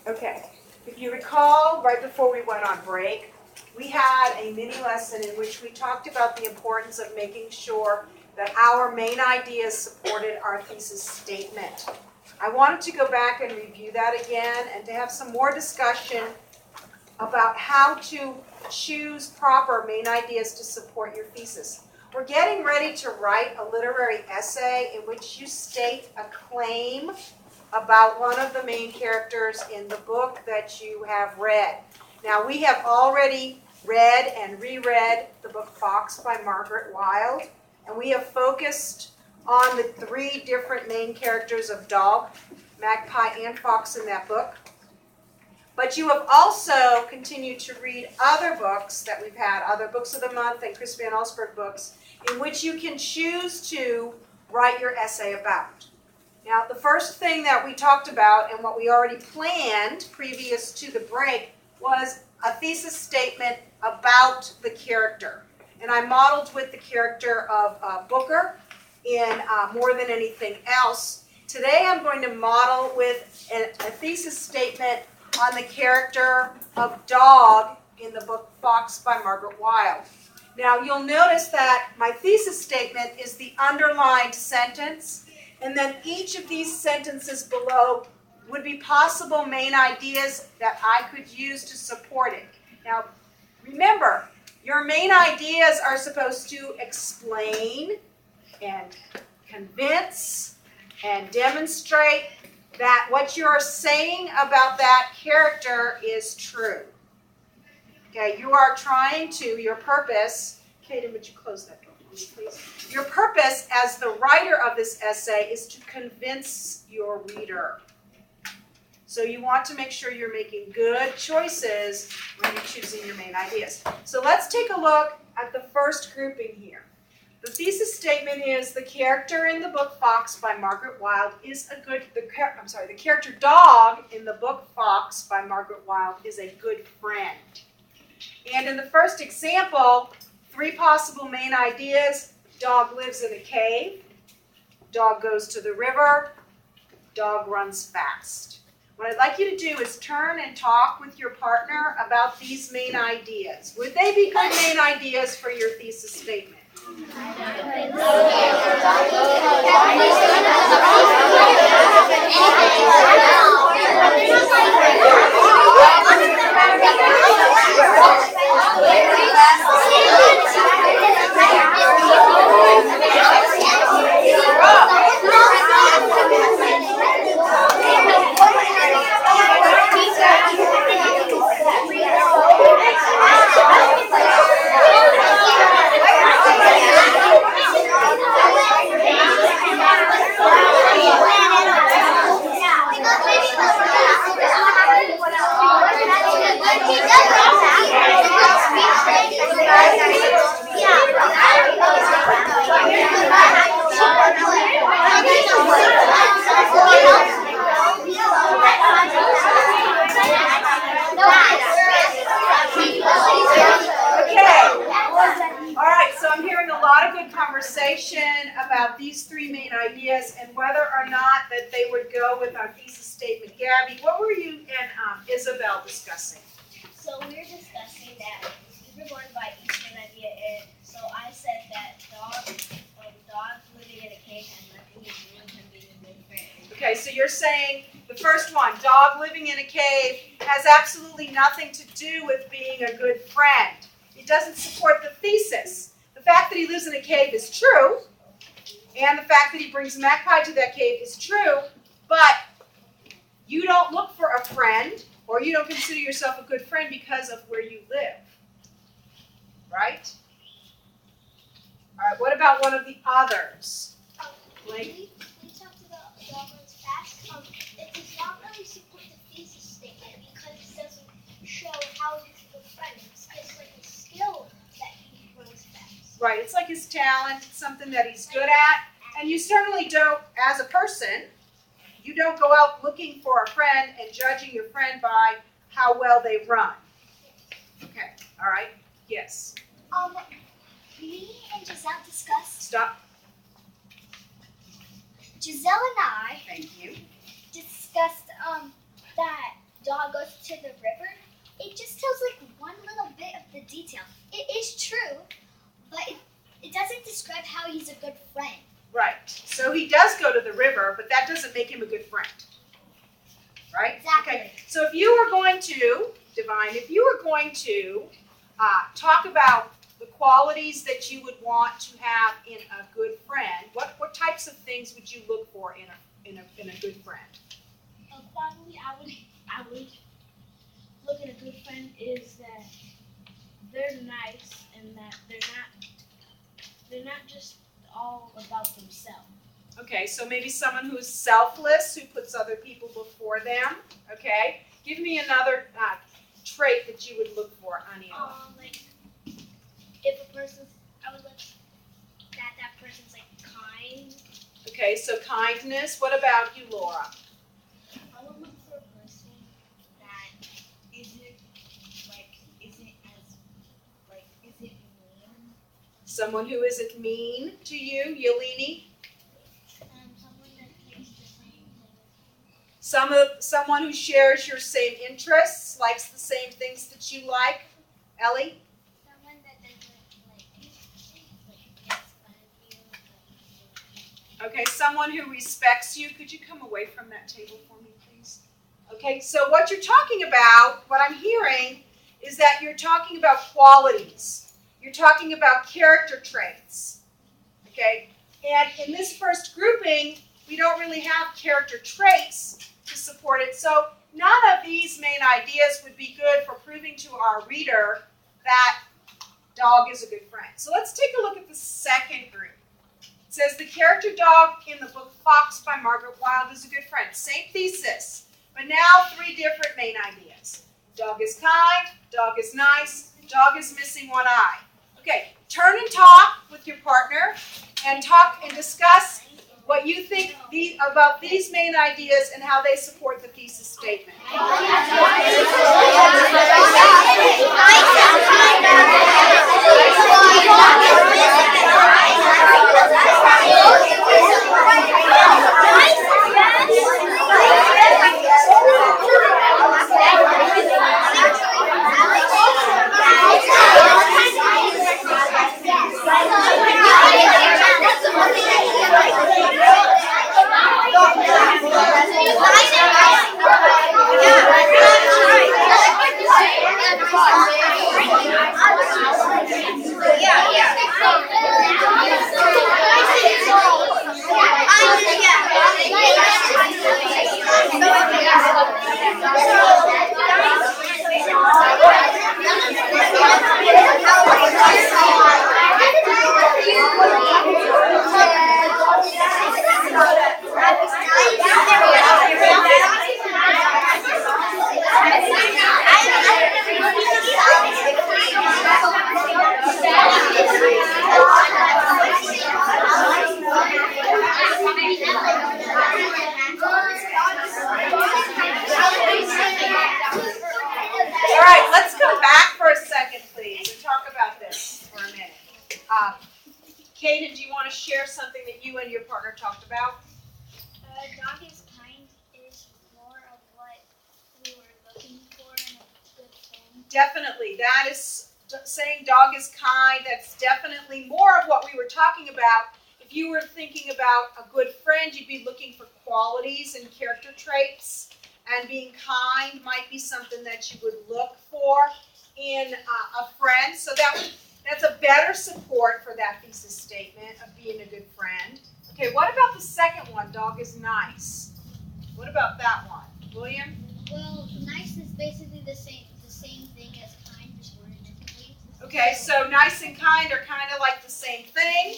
Okay, if you recall, right before we went on break, we had a mini lesson in which we talked about the importance of making sure that our main ideas supported our thesis statement. I wanted to go back and review that again and to have some more discussion about how to choose proper main ideas to support your thesis. We're getting ready to write a literary essay in which you state a claim about one of the main characters in the book that you have read. Now, we have already read and reread the book Fox by Margaret Wilde, and we have focused on the three different main characters of dog, magpie, and fox in that book. But you have also continued to read other books that we've had, other Books of the Month and Chris Van Allsburg books, in which you can choose to write your essay about. Now, the first thing that we talked about and what we already planned previous to the break was a thesis statement about the character. And I modeled with the character of Booker in More Than Anything Else. Today I'm going to model with a thesis statement on the character of Dog in the book Fox by Margaret Wilde. Now, you'll notice that my thesis statement is the underlined sentence, and then each of these sentences below would be possible main ideas that I could use to support it. Now, remember, your main ideas are supposed to explain and convince and demonstrate that what you're saying about that character is true. Okay, you are trying to, your purpose, Kaden, would you close that door, please? Your purpose as the writer of this essay is to convince your reader. So you want to make sure you're making good choices when you're choosing your main ideas. So let's take a look at the first grouping here. The thesis statement is the character in the book Fox by Margaret Wilde is a good, the character Dog in the book Fox by Margaret Wilde is a good friend. And in the first example, three possible main ideas: Dog lives in a cave, Dog goes to the river, Dog runs fast. What I'd like you to do is turn and talk with your partner about these main ideas. Would they be good main ideas for your thesis statement? About these three main ideas and whether or not that they would go with our thesis statement. Gabby, what were you and Isabel discussing? So we were discussing that we were going by each main idea, and so I said that dog living in a cave has nothing to do with him being a good friend. Okay, so you're saying the first one, dog living in a cave, has absolutely nothing to do with being a good friend. It doesn't support the thesis. The fact that he lives in a cave is true, and the fact that he brings magpie to that cave is true, but you don't look for a friend, or you don't consider yourself a good friend because of where you live. Right? All right, what about one of the others? We talked about dog runs fast. It does not really support the thesis statement because it doesn't show how he's a good friend. It's just like a skill that he runs fast. Right, it's like his talent, it's something that he's good at, and you certainly don't, as a person, you don't go out looking for a friend and judging your friend by how well they run. Okay, all right, yes. Me and Giselle discussed. Stop. Giselle and I Thank you. discussed that dog goes to the river, it just tells like one little bit of the detail. It is true, but it doesn't describe how he's a good friend. Right. So he does go to the river, but that doesn't make him a good friend. Right? Exactly. Okay. So if you were going to, Divine, if you were going to talk about the qualities that you would want to have in a good friend, what types of things would you look for in a good friend? A quality I would look at a good friend is that they're nice and that they're not just all about themselves. Okay, so maybe someone who's selfless, who puts other people before them. Okay, give me another trait that you would look for, Aniela. Like if a person's, I would look that person's like kind. Okay, so kindness. What about you, Laura? I would look for a person that isn't mean. Someone who isn't mean to you, Yelini. Someone that thinks the same thing. Someone who shares your same interests, likes the same things that you like. Ellie? Someone that doesn't like makes fun of you. Okay, someone who respects you. Could you come away from that table for me, please? Okay, so what you're talking about, what I'm hearing, is that you're talking about qualities. You're talking about character traits. Okay, and in this first grouping, we don't really have character traits to support it. So none of these main ideas would be good for proving to our reader that dog is a good friend. So let's take a look at the second group. It says the character dog in the book Fox by Margaret Wilde is a good friend. Same thesis, but now 3 different main ideas. Dog is kind, dog is nice, dog is missing one eye. Okay, turn and talk with your partner and talk and discuss what you think about these main ideas and how they support the thesis statement. All right, let's come back for a second, please, and talk about this for a minute. Kaden, do you want to share something that you and your partner talked about? Dog is kind is more of what we were looking for in a good friend. Definitely. That is saying dog is kind. That's definitely more of what we were talking about. If you were thinking about a good friend, you'd be looking for qualities and character traits. And being kind might be something that you would look for in a friend. So that's a better support for that thesis statement of being a good friend. Okay, what about the second one? Dog is nice. What about that one? William? Well, nice is basically the same thing as kind, just worded differently. Okay, so nice and kind are kind of like the same thing.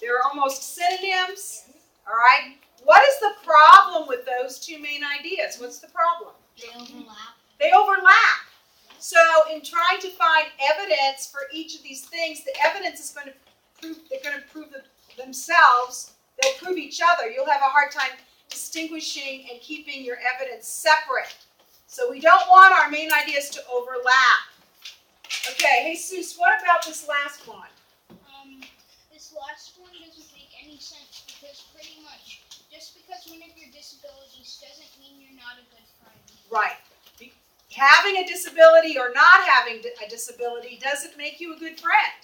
They're almost synonyms. All right. What is the problem with those 2 main ideas? What's the problem? They overlap. They overlap. So in trying to find evidence for each of these things, the evidence is going to prove, they're going to prove themselves. They'll prove each other. You'll have a hard time distinguishing and keeping your evidence separate. So we don't want our main ideas to overlap. Okay, Jesus, what about this last one? This last one doesn't make any sense because pretty much just because one of your disabilities doesn't mean you're not a good friend. Right. Having a disability or not having a disability doesn't make you a good friend.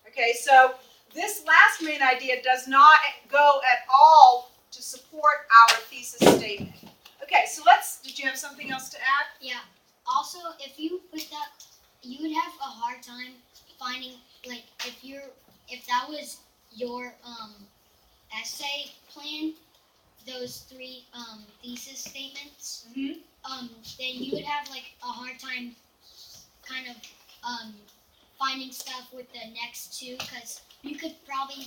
Okay, so this last main idea does not go at all to support our thesis statement. Okay, so did you have something else to add? Yeah. Also, if you put that, you would have a hard time finding, like, if that was your essay plan, those three thesis statements, Mm-hmm. then you would have like a hard time kind of finding stuff with the next two, because you could probably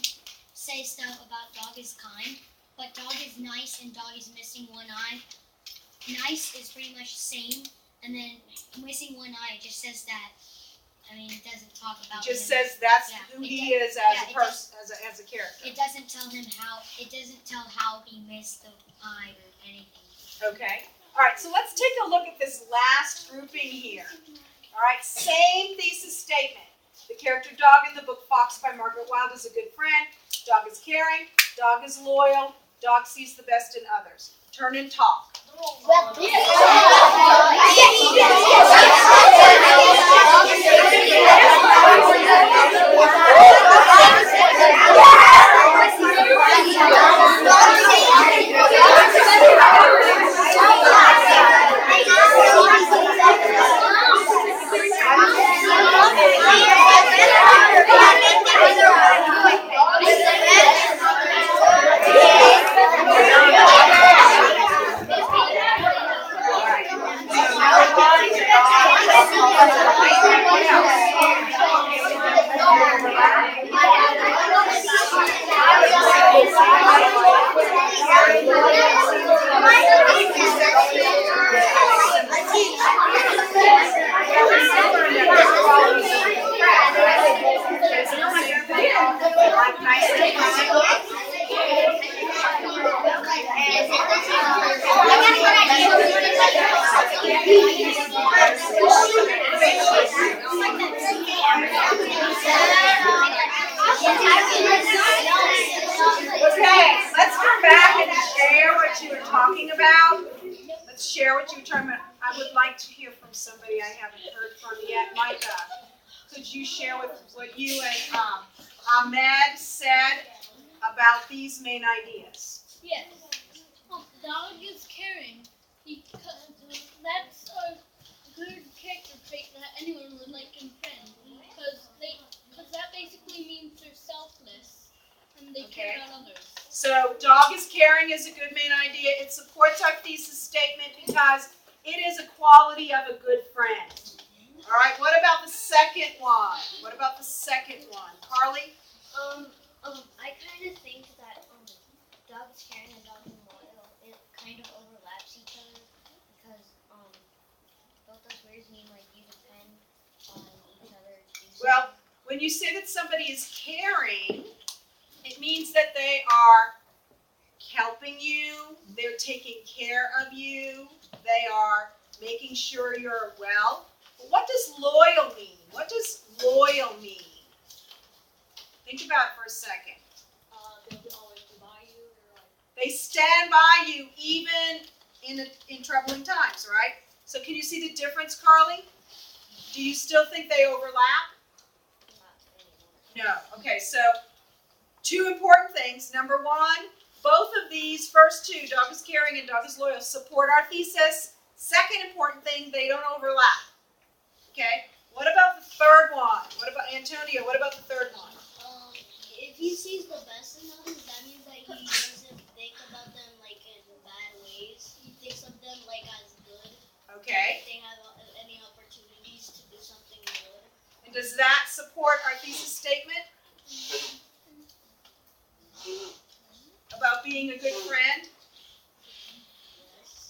say stuff about dog is kind, but dog is nice and dog is missing one eye. Nice is pretty much the same, and then missing one eye just says that. I mean, it doesn't talk about. It just him. says that's Yeah, who it he does- is as yeah, a it person, as a character. It doesn't tell him how. It doesn't tell how he missed the eye or anything. Okay. All right, so let's take a look at this last grouping here. All right, same thesis statement. The character dog in the book Fox by Margaret Wilde is a good friend. Dog is caring. Dog is loyal. Dog sees the best in others. Turn and talk. Okay, let's come back and share what you were talking about. Let's share what you were talking about. I would like to hear from somebody I haven't heard from yet. Micah, could you share what you and Ahmed said about these main ideas? Yes. Dog is caring because that's a good character trait that anyone would like in friends, because that basically means they're selfless and they care about others. So dog is caring is a good main idea. It supports our thesis statement because it is a quality of a good friend. All right, what about the second one? What about the second one? Carly? I kind of think that dog is caring and dog is loyal, it kind of overlaps each other, because both those words mean like you depend on each other to do something. Well, when you say that somebody is caring, it means that they are helping you, they're taking care of you, they are making sure you're well. But what does loyal mean? What does loyal mean? Think about it for a second. They'll always buy you. They stand by you even in troubling times, right? So can you see the difference, Carly? Do you still think they overlap? No. Okay, so two important things. Number one, both of these first two, dog is caring and dog is loyal, support our thesis. Second important thing, they don't overlap. Okay? What about the third one? What about Antonio? What about the third one? If he sees the best in others, that means that he doesn't think about them like in bad ways. He thinks of them like as good. Okay. If they have any opportunities to do something good. And does that support our thesis statement? About being a good friend?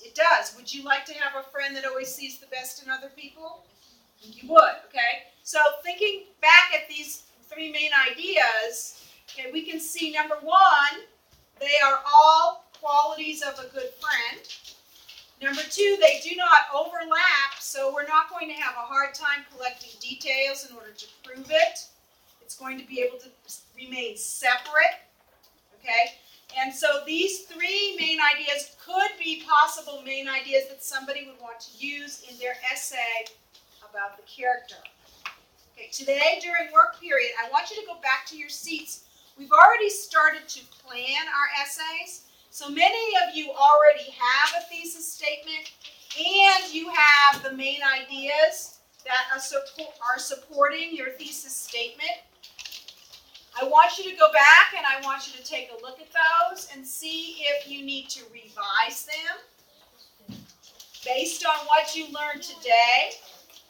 It does. Would you like to have a friend that always sees the best in other people? You would, okay? So thinking back at these three main ideas, okay, we can see number one, they are all qualities of a good friend. Number two, they do not overlap, so we're not going to have a hard time collecting details in order to prove it. It's going to be able to remain separate, okay? And so these three main ideas could be possible main ideas that somebody would want to use in their essay about the character. Okay, today during work period, I want you to go back to your seats. We've already started to plan our essays. So many of you already have a thesis statement and you have the main ideas that are supporting your thesis statement. I want you to go back and I want you to take a look at those and see if you need to revise them based on what you learned today.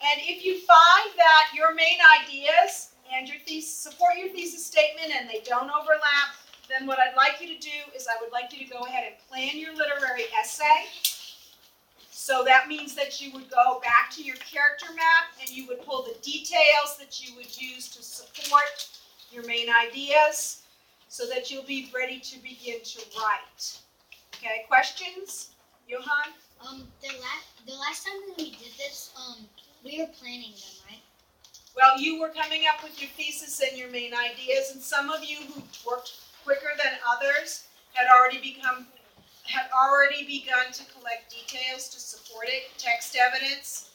And if you find that your main ideas and your thesis support your thesis statement and they don't overlap, then what I'd like you to do is I would like you to go ahead and plan your literary essay. So that means that you would go back to your character map and you would pull the details that you would use to support your main ideas so that you'll be ready to begin to write. Okay, questions? Johan? The last time that we did this, we were planning them, right? Well, you were coming up with your thesis and your main ideas, and some of you who worked quicker than others had already begun to collect details to support it, text evidence.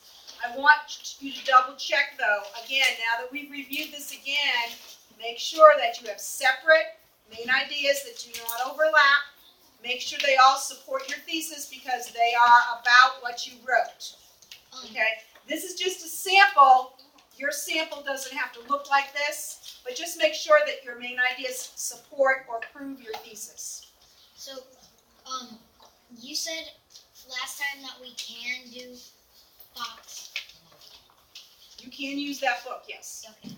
I want you to double check though, again, now that we've reviewed this again, make sure that you have separate main ideas that do not overlap. Make sure they all support your thesis because they are about what you wrote. Okay? This is just a sample. Your sample doesn't have to look like this, but just make sure that your main ideas support or prove your thesis. So, you said last time that we can do Fox. You can use that book, yes. Okay.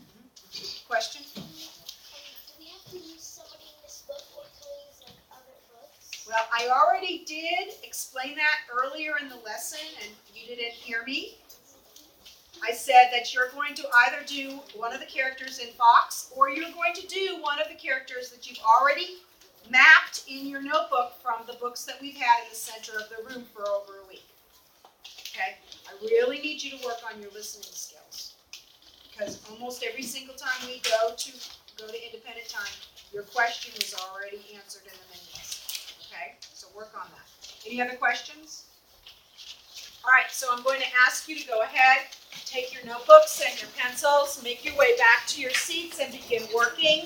Question? Do we have to use somebody in this book or can we use like other books? Well, I already did explain that earlier in the lesson, and you didn't hear me. I said that you're going to either do one of the characters in Fox, or you're going to do one of the characters that you've already mapped in your notebook from the books that we've had in the center of the room for over a week. Okay? I really need you to work on your listening skills, because almost every single time we go to independent time, your question was already answered in the mini lesson. Okay? So work on that. Any other questions? All right, so I'm going to ask you to go ahead, take your notebooks and your pencils, make your way back to your seats and begin working